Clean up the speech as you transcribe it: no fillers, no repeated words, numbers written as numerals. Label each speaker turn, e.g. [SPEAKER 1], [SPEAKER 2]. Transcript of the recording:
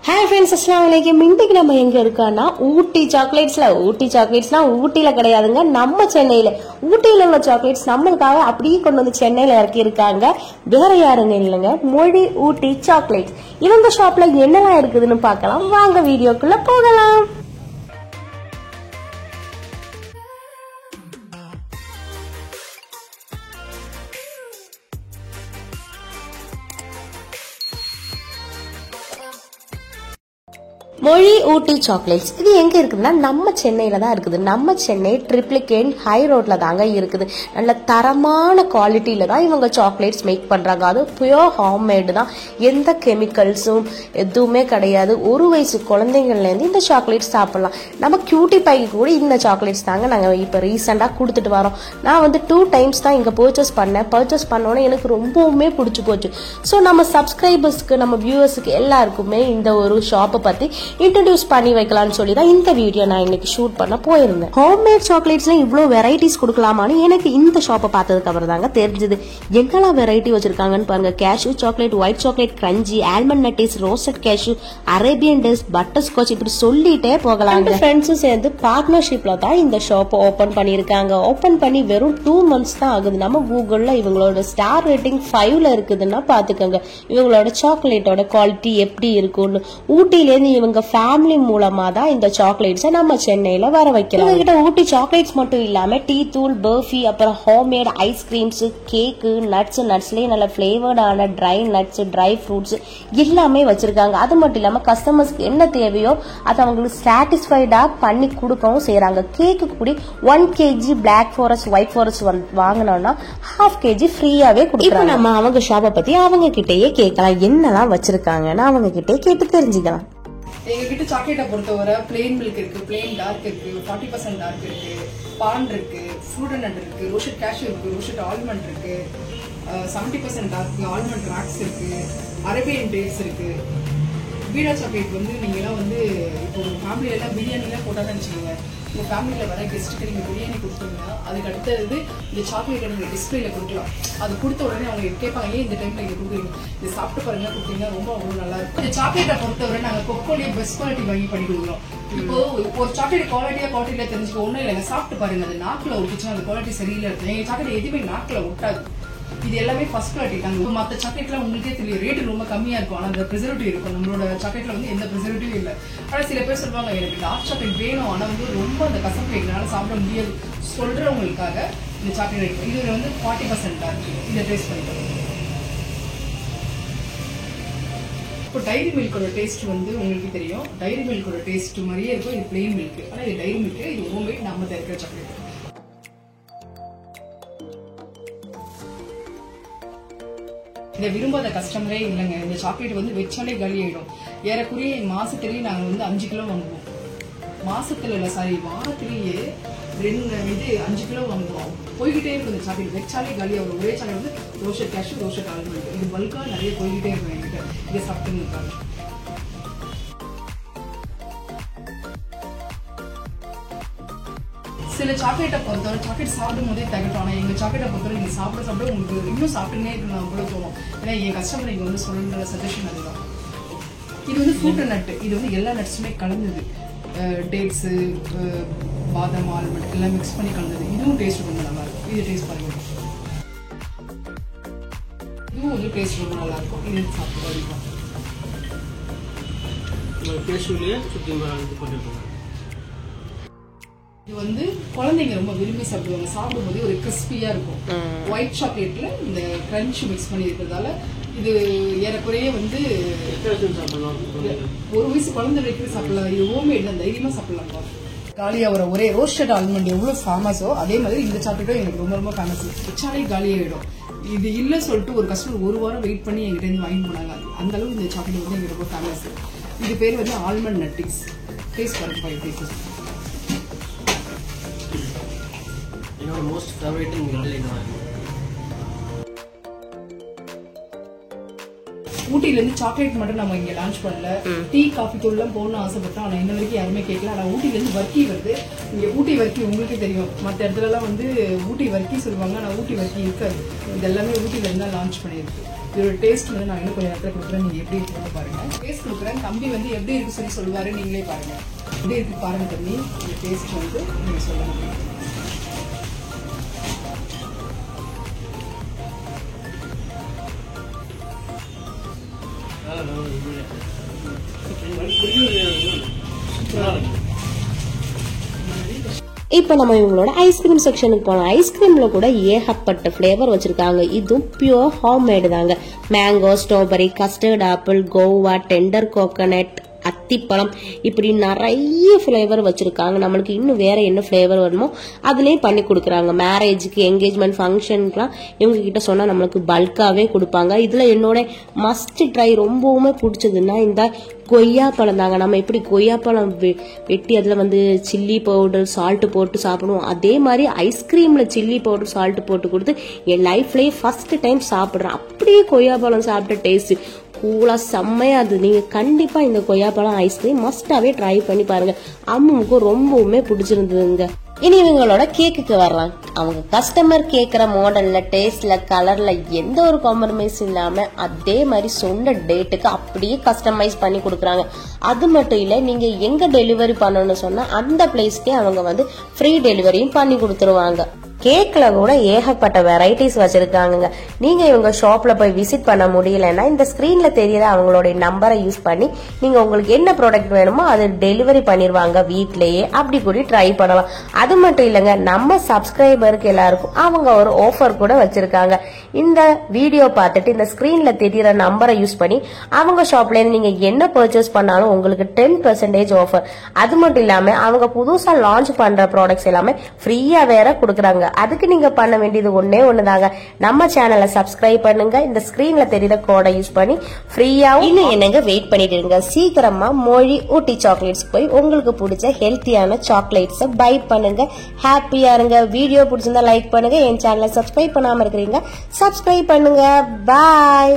[SPEAKER 1] Hi friends, assalamualaikum. இன்னைக்கு நம்ம எங்க இருக்கோம்னா ஊட்டி சாக்லேட்ஸ்ல ஊட்டில கிடையாதுங்க, நம்ம சென்னையில. ஊட்டில உள்ள சாக்லேட்ஸ் நம்மளுக்காக அப்படியே கொண்டு வந்து சென்னையில இறக்கி இருக்காங்க. வேற யாருங்க இல்லைங்க, மொழி ஊட்டி சாக்லேட்ஸ். இவங்க ஷாப்ல என்னெல்லாம் இருக்குதுன்னு பார்க்கலாம் வாங்க, வீடியோக்குள்ள போகலாம். மொழி ஊட்டி சாக்லேட்ஸ் இது எங்க இருக்குதுன்னா நம்ம சென்னையில தான் இருக்குது. நம்ம சென்னை ட்ரிப்ளிகேன் ஹை ரோட்ல தாங்க இருக்குது. நல்ல தரமான குவாலிட்டியில தான் இவங்க சாக்லேட்ஸ் மேக் பண்றாங்க. அது பியூர் ஹோம்மேடு தான், எந்த கெமிக்கல்ஸும் எதுவுமே கிடையாது. ஒரு வயசு குழந்தைங்கள்ல இருந்து இந்த சாக்லேட்ஸ் சாப்பிடலாம். நம்ம கியூட்டி பைக்கு கூட இந்த சாக்லேட்ஸ் தாங்க நாங்க இப்ப ரீசெண்டா கொடுத்துட்டு வரோம். நான் வந்து 2 டைம்ஸ் தான் இங்க பர்ச்சேஸ் பண்ணோன்னே எனக்கு ரொம்பவுமே பிடிச்சி போச்சு. ஸோ நம்ம சப்ஸ்கிரைபர்ஸ்க்கு, நம்ம வியூவர்ஸுக்கு எல்லாருக்குமே இந்த ஒரு ஷாப்பை பத்தி இன்ட்ரோடியூஸ் பண்ணி வைக்கலாம்னு சொல்லி தான் இந்த வீடியோ நான் இன்னைக்கு ஷூட் பண்ண போயிருந்தேன். ஹோம்மேட் சாக்லேட்ஸ்ல இவ்வளவு வெரைட்டிஸ் கொடுக்கலாமான்னு எனக்கு இந்த ஷாப்பை பார்த்ததுக்கு அப்புறம் தாங்க தெரிஞ்சது. என்னெல்லாம் வெரைட்டி வச்சிருக்காங்கன்னு பாருங்க. Cashew chocolate, white chocolate crunchy, almond nutties, roasted cashew, Arabian dates, butterscotch, இப்படி சொல்லிட்டே போகலாம். ஃப்ரெண்ட்ஸும் சேர்ந்து பார்ட்னர்ஷிப்ல தான் இந்த ஷாப்பை ஓபன் பண்ணிருக்காங்க. ஓபன் பண்ணி வெறும் 2 months தான் ஆகுது. நம்ம கூகுள்ல இவங்களோட ஸ்டார் ரேட்டிங் 5ல இருக்குதுன்னா பாத்துக்கோங்க இவங்களோட சாக்லேட்டோட குவாலிட்டி எப்படி இருக்கும்னு. ஊட்டில இருந்து இவங்க ஃபேமிலி மூலமா தான் இந்த சாக்லேட்ஸை நம்ம சென்னையில வர வைக்கிறோம். இவங்கிட்ட ஊட்டி சாக்லேட்ஸ் மட்டும் இல்லாம டீ தூள், பர்ஃபி, அப்புறம் ஹோம்மேட் ஐஸ்கிரீம்ஸ், கேக்கு, நட்ஸ்லயே நல்ல பிளேவர்டான ட்ரை நட்ஸ், ட்ரை ஃப்ரூட்ஸ் எல்லாமே வச்சிருக்காங்க. அது மட்டும் இல்லாம கஸ்டமர்ஸ்க்கு என்ன தேவையோ அதை அவங்களுக்கு சாட்டிஸ்ஃபைடா பண்ணி கொடுக்கவும் செய்யறாங்க. கேக்கு கூட 1 kg black forest, white forest வாங்கினோம்னா 1/2 kg ஃப்ரீயாவே கொடுக்குறாங்க. நம்ம அவங்க ஷாப்பை பத்தி அவங்க கிட்டயே கேட்கலாம், என்னதான் வச்சிருக்காங்கன்னு அவங்க கிட்டே கேட்டு தெரிஞ்சுக்கலாம்.
[SPEAKER 2] எங்ககிட்ட சாக்லேட்டை பொறுத்தவரை பிளெயின் மில்க் இருக்கு, பிளெயின் டார்க் இருக்கு, 40% டார்க் இருக்கு, பான் இருக்கு, ஃப்ரூட் நட் இருக்கு, ரோஸ்டட் கேஷ்யூ இருக்கு, ரோஸ்டட் ஆல்மண்ட் இருக்கு, 70% டார்க் ஆல்மண்ட் ராக்ஸ் இருக்கு, அரேபியன் டேட்ஸ் இருக்கு. பீடா சாக்லேட் வந்து நீங்களாம் வந்து இப்போ ஃபேமிலியில எல்லாம் பிரியாணிலாம் போட்டாங்கன்னு வச்சுக்கோங்க. உங்க ஃபேமிலியில வர கெஸ்ட்டுக்கு நீங்க பிரியாணி கொடுத்தீங்கன்னா அதுக்கு அடுத்தது இந்த சாக்லேட்டை நீங்க டிஸ்பிளேல கொடுக்கலாம். அது கொடுத்த உடனே அவங்க கேட்பாங்க, ஏன் இந்த டைம்ல இங்க கொடுக்குறீங்க, இது சாப்பிட்டு பாருங்க கொடுத்தீங்கன்னா ரொம்ப அவ்வளவு நல்லா இருக்கும். இந்த சாக்லேட்டை பொறுத்தவரை நாங்க கொக்கோலயே பெஸ்ட் குவாலிட்டி வாங்கி பண்ணி கொடுக்குறோம். இப்போ ஒரு சாக்லேட் குவாலிட்டியா தெரிஞ்சுக்க ஒண்ணும் இல்லைங்க, சாப்பிட்டு பாருங்க. அது நாக்குல ஒட்டிச்சுன்னா அந்த குவாலிட்டி சரியில்லை இருக்கும். எங்க சாக்லேட் எதுவுமே நாக்குல ஒட்டாது. இது எல்லாமே ஃபர்ஸ்ட் குவாலிட்டி தாங்க. மற்ற சாக்லேட்லாம் உங்களுக்கே தெரியும், ரேட் ரொம்ப கம்மியா இருக்கும், ஆனா அந்த ப்ரிசர்வேட்டிவ் இருக்கும். நம்மளோட சாக்லேட்ல வந்து எந்த ப்ரிசர்வேட்டிவும் இல்லை. ஆனா சில பேர் சொல்லுவாங்க, எனக்கு டார்க் சாக்லேட் வேணும், ஆனா வந்து ரொம்ப அந்த கசப்பு எங்களால சாப்பிட முடியாது சொல்றவங்களுக்காக இந்த சாக்லேட் இருக்கும். இது வந்து 40% டார்க். இதை டேஸ்ட் பண்ணிக்கலாம். இப்போ டைரி மில்கோட டேஸ்ட் வந்து உங்களுக்கு தெரியும், டைரி மில்கோட டேஸ்ட் மாதிரியே இருக்கும். இது பிளெயின் மில்க், ஆனா இது டைரி மில்க். இது ஹோம்மேட், நம்ம தயாரிக்கிற சாக்லேட். இதை விரும்பாத கஸ்டமரே இல்லைங்க. இந்த சாக்லேட் வந்து வச்சாலே காலி ஆயிடும். ஏறக்குறைய மாசத்திலேயே நாங்க வந்து 5 கிலோ வாங்குவோம். மாசத்துல இல்ல, சாரி, வாரத்திலேயே 5 கிலோ வாங்குவோம். போய்கிட்டே இருக்கும் இந்த சாக்லேட், வச்சாலே காலி ஆகும். ஒரே சாக்லேட் வந்து ரோஸ்டட் கேஷ்யூ, ரோஸ்டட் ஆல்மண்ட், இது பல்கா நிறைய போய்கிட்டே இருக்கும் என்கிட்ட. இதை சாப்பிட்டு இருக்காங்க. சில சாக்லேட்டை பொறுத்தவரை சாக்லேட் சாப்பிடும் போதே தகட்டும். ஆனா எங்க சாக்லேட்டை பொறுத்தவரை நீங்க சாப்பிட உங்களுக்கு இன்னும் சாப்பிட்டுனே இருக்கணும் கூட தோணும். ஏன்னா என் கஸ்டமர் இங்க வந்து சொல்ற சஜஷன் அதுதான். இது வந்து ஃப்ரூட் நட், இது வந்து எல்லா நட்ஸுமே கலந்தது. டேட்ஸ், பாதாம், ஆல்மண்ட் எல்லாம் மிக்ஸ் பண்ணி கலந்தது. இதுவும் டேஸ்ட் ரொம்ப நல்லா இருக்கும். இது டேஸ்ட் பாருங்க, இதுவும் வந்து டேஸ்ட் ரொம்ப நல்லா இருக்கும். இது சாப்பிட்டு வரைக்கும் இது வந்து குழந்தைங்க ரொம்ப விரும்பி சாப்பிடுவாங்க. சாப்பிடும் போதே ஒரு கிறிஸ்பியா இருக்கும். ஒயிட் சாக்லேட்ல இந்த கிரன்ச் மிக்ஸ் பண்ணி இருக்கிறதால இது ஏறக்குறைய வந்து 1 வயசு குழந்தை வரைக்கும் சாப்பிடலாம். இது ஹோம்மேட் தான், தைரியமா சாப்பிடலாம். காலியா ஒரே ரோஸ்டட் ஆல்மண்ட் எவ்வளவு ஃபேமஸோ அதே மாதிரி இந்த சாக்லேட்டும் எனக்கு ரொம்ப ரொம்ப ஃபேமஸ். வச்சாலே காலி ஆயிடும். இது இல்ல சொல்லிட்டு ஒரு கஸ்டமர் 1 வாரம் வெயிட் பண்ணி எங்கிட்ட இருந்து வாங்கி போனாங்க. அந்த அளவுக்கு இந்த சாக்லேட் வந்து எனக்கு ரொம்ப ஃபேமஸ். இது பேர் வந்து ஆல்மண்ட் நட்டீஸ். டேஸ்ட் பாருங்க, 5 பீசஸ்.
[SPEAKER 3] மோஸ்ட் ஃபேவரட்
[SPEAKER 2] ஊட்டில இருந்து சாக்லேட் மட்டும் நம்ம இங்க லான்ச் பண்ணல. டீ காஃபி தூள்லாம் போடணும்னு ஆசைப்பட்டோம். ஆனா இன்ன வரைக்கும் யாருமே கேட்கல. ஆனா ஊட்டில இருந்து வர்க்கி வருது. இங்க ஊட்டி வர்க்கி உங்களுக்கு தெரியும், மற்ற இடத்துல எல்லாம் வந்து ஊட்டி வர்க்கி சொல்லுவாங்க, ஆனா ஊட்டி வர்க்கி இருக்காது. இது எல்லாமே ஊட்டில இருந்து லான்ச் பண்ணிருக்கு. இதோட டேஸ்ட் வந்து நான் இன்னும் கொஞ்சம் நேரத்துல கொடுக்குறேன், நீங்க எப்படி இருக்கு பாருங்க. டேஸ்ட் கொடுக்குறேன், தம்பி வந்து எப்படி இருக்கு சொல்லி சொல்லுவாரு, நீங்களே பாருங்க. எப்படி இருக்கு பாருங்க தம்பி, இந்த டேஸ்ட் வந்து நீங்க சொல்லணும்.
[SPEAKER 1] இப்போ நம்ம இவங்களோட ஐஸ்கிரீம் செக்ஷனுக்கு போனோம். ஐஸ்கிரீம்ல கூட ஏகப்பட்ட ஃபிளேவர் வச்சிருக்காங்க. இதுவும் பியூர் ஹோம் மேடு தாங்க. Mango, strawberry, custard apple, Goa, tender coconut, அத்திப்பழம், இப்படி நிறைய ஃபிளேவர் வச்சிருக்காங்க. நம்மளுக்கு இன்னும் வேற என்ன ஃபிளேவர் வேணுமோ அதுலயே பண்ணி கொடுக்குறாங்க. மேரேஜுக்கு, என்கேஜ்மெண்ட், ஃபங்க்ஷனுக்குலாம் இவங்க கிட்ட சொன்னா நம்மளுக்கு பல்காவே கொடுப்பாங்க. இதுல என்னோட மஸ்ட் ட்ரை ரொம்பவுமே பிடிச்சதுன்னா இந்த கொய்யாப்பழம் தாங்க. நம்ம எப்படி கொய்யாப்பழம் வெட்டி அதுல வந்து சில்லி பவுடர், சால்ட் போட்டு சாப்பிடுவோம், அதே மாதிரி ஐஸ்கிரீம்ல சில்லி பவுடர், சால்ட் போட்டு கொடுத்து என் லைஃப்லயே ஃபர்ஸ்ட் டைம் சாப்பிடுறேன். அப்படியே கொய்யாப்பழம் சாப்பிட்ட டேஸ்ட் கூலா செம்மையா அது. நீங்க கண்டிப்பா இந்த கொய்யாப்பழம் ஐஸ்கிரீம் மஸ்டாவே ட்ரை பண்ணி பாருங்க. அம்முக்கு ரொம்பவுமே பிடிச்சிருந்ததுங்க. இனி இவங்களோட கேக்குக்கு வரலாம். அவங்க கஸ்டமர் கேக்குற மாடல்ல, டேஸ்ட்ல, கலர்ல எந்த ஒரு காம்ப்ரமைஸ் இல்லாம அதே மாதிரி சொன்ன டேட்டுக்கு அப்படியே கஸ்டமைஸ் பண்ணி கொடுக்குறாங்க. அது மட்டும் இல்ல, நீங்க எங்க டெலிவரி பண்ணணும்னு சொன்னா அந்த பிளேஸ்க்கே அவங்க வந்து ஃப்ரீ டெலிவரியும் பண்ணி கொடுத்துருவாங்க. கேக்ல கூட ஏகப்பட்ட வெரைட்டிஸ் வச்சிருக்காங்க. நீங்க இவங்க ஷாப்ல போய் விசிட் பண்ண முடியலன்னா இந்த ஸ்கிரீன்ல தெரியற அவங்களுடைய நம்பரை யூஸ் பண்ணி நீங்க உங்களுக்கு என்ன ப்ராடக்ட் வேணுமோ அது டெலிவரி பண்ணிருவாங்க வீட்லயே. அப்படி கூட ட்ரை பண்ணலாம். அது மட்டும் இல்லங்க, நம்ம சப்ஸ்கிரைபருக்கு எல்லாருக்கும் அவங்க ஒரு ஆஃபர் கூட வச்சிருக்காங்க. இந்த வீடியோ பார்த்துட்டு இந்த ஸ்கிரீன்ல தெரியற நம்பரை யூஸ் பண்ணி அவங்க ஷாப்ல நீங்க என்ன பர்ச்சேஸ் பண்ணாலும் உங்களுக்கு 10% ஆஃபர். அது மட்டும் இல்லாம அவங்க புதுசா லான்ச் பண்ற ப்ராடக்ட்ஸ் எல்லாமே ஃப்ரீயா வேற கொடுக்குறாங்க. அதுக்கு நீங்க பண்ண வேண்டியது ஒன்னே ஒண்ணுதாங்க, நம்ம சேனலை சப்ஸ்கிரைப் பண்ணுங்க. இந்த ஸ்கிரீன்ல தெரியுற கோடை யூஸ் பண்ணி ஃப்ரீயாவும் இன்னும் என்னங்க வெயிட் பண்ணிட்டு இருங்க. சீக்கிரமா மொழி ஊட்டி சாக்லேட்ஸ் போய் உங்களுக்கு பிடிச்ச ஹெல்த்தியான சாக்லேட்ஸை பை பண்ணுங்க. ஹாப்பியா இருங்க. வீடியோ பிடிச்சிருந்தா லைக் பண்ணுங்க. என் சேனலை சப்ஸ்கிரைப் பண்ணாம இருக்கிறீங்க, சப்ஸ்கிரைப் பண்ணுங்க. பாய்.